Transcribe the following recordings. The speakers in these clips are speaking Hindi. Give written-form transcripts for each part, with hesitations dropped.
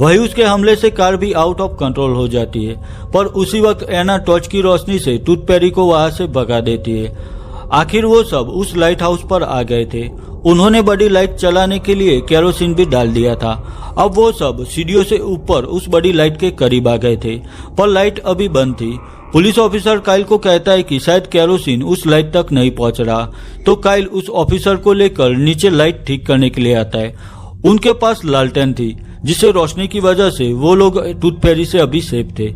वही उसके हमले से कार भी आउट ऑफ कंट्रोल हो जाती है, पर उसी वक्त एना टॉर्च की रोशनी से टूथ फेरी को वहां से भगा देती है। आखिर वो सब उस लाइट हाउस पर आ गए थे। उन्होंने बड़ी लाइट चलाने के लिए केरोसिन भी डाल दिया था। अब वो सब सीढ़ियों से ऊपर उस बड़ी लाइट के करीब आ गए थे, पर लाइट अभी बंद थी। पुलिस ऑफिसर काइल को कहता है कि शायद केरोसिन उस लाइट तक नहीं पहुंच रहा, तो काइल उस ऑफिसर को लेकर नीचे लाइट ठीक करने के लिए आता है। उनके पास लालटेन थी, जिससे रोशनी की वजह से वो लोग टूथ फेरी से अभी सेफ थे।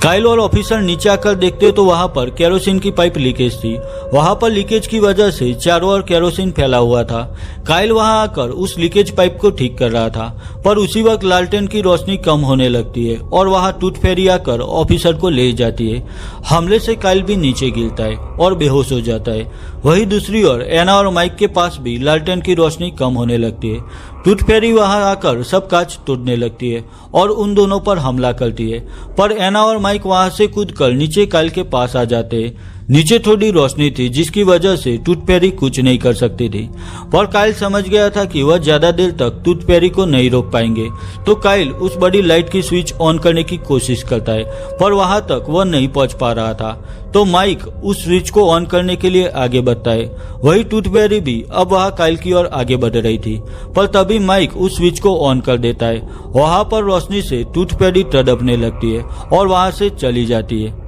काइल और ऑफिसर नीचे आकर देखते तो वहां पर केरोसिन की पाइप लीकेज थी। वहां पर लीकेज की वजह से चारों ओर केरोसिन फैला हुआ था। काइल वहां आकर उस लीकेज पाइप को ठीक कर रहा था, पर उसी वक्त लालटेन की रोशनी कम होने लगती है और वहां टूथ फेरी आकर ऑफिसर को ले जाती है। हमले से काइल भी नीचे गिरता है और बेहोश हो जाता है। वही दूसरी ओर एना और माइक के पास भी लालटेन की रोशनी कम होने लगती है। टूथ फेरी वहां आकर सब कांच तोड़ने लगती है और उन दोनों पर हमला करती है, पर एना और माइक वहां से कूदकर नीचे काइल के पास आ जाते हैं। नीचे थोड़ी रोशनी थी, जिसकी वजह से टूथ फेरी कुछ नहीं कर सकती थी, पर काइल समझ गया था कि वह ज्यादा देर तक टूथ फेरी को नहीं रोक पाएंगे। तो काइल उस बड़ी लाइट की स्विच ऑन करने की कोशिश करता है, पर वहां तक वह नहीं पहुंच पा रहा था। तो माइक उस स्विच को ऑन करने के लिए आगे बढ़ता है। वही टूथ फेरी भी अब वहां काइल की ओर आगे बढ़ रही थी, पर तभी माइक उस स्विच को ऑन कर देता है। वहां पर रोशनी से टूथ फेरी तड़पने लगती है और वहां से चली जाती है।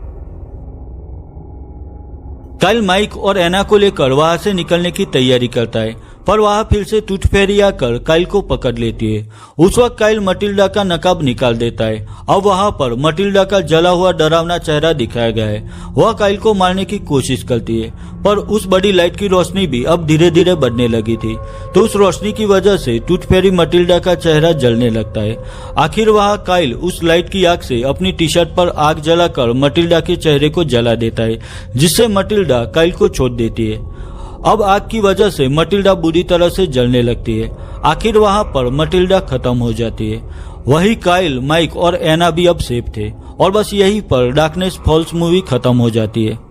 काइल माइक और एना को लेकर वहां से निकलने की तैयारी करता है, पर वहां फिर से टूथ फेरी आकर काइल को पकड़ लेती है। उस वक्त काइल मटिल्डा का नकाब निकाल देता है। अब वहां पर मटिल्डा का जला हुआ डरावना चेहरा दिखाया गया है। वह काइल को मारने की कोशिश करती है, पर उस बड़ी लाइट की रोशनी भी अब धीरे धीरे बढ़ने लगी थी, तो उस रोशनी की वजह से टूथ फेरी मटिल्डा का चेहरा जलने लगता है। आखिर वहां काइल उस लाइट की आग से अपनी टी शर्ट पर आग जलाकर मटिल्डा के चेहरे को जला देता है, जिससे मटिल्डा काइल को छोड़ देती है। अब आग की वजह से मटिल्डा बुरी तरह से जलने लगती है। आखिर वहां पर मटिल्डा खत्म हो जाती है। वही काइल, माइक और एना भी अब सेफ थे और बस यहीं पर डार्कनेस फॉल्स मूवी खत्म हो जाती है।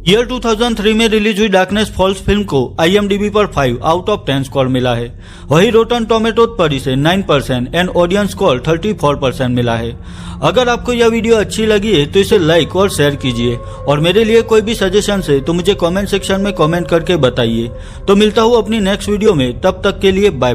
ईयर 2003 में रिलीज हुई डार्कनेस फॉल्स फिल्म को IMDb पर 5 आउट ऑफ 10 स्कोर मिला है। वही रोटन टोमेटो पर इसे 9% एंड ऑडियंस स्कोर 34% मिला है। अगर आपको यह वीडियो अच्छी लगी है तो इसे लाइक और शेयर कीजिए, और मेरे लिए कोई भी सजेशन है तो मुझे कमेंट सेक्शन में कमेंट करके बताइए। तो मिलता हूँ अपनी नेक्स्ट वीडियो में, तब तक के लिए बाय।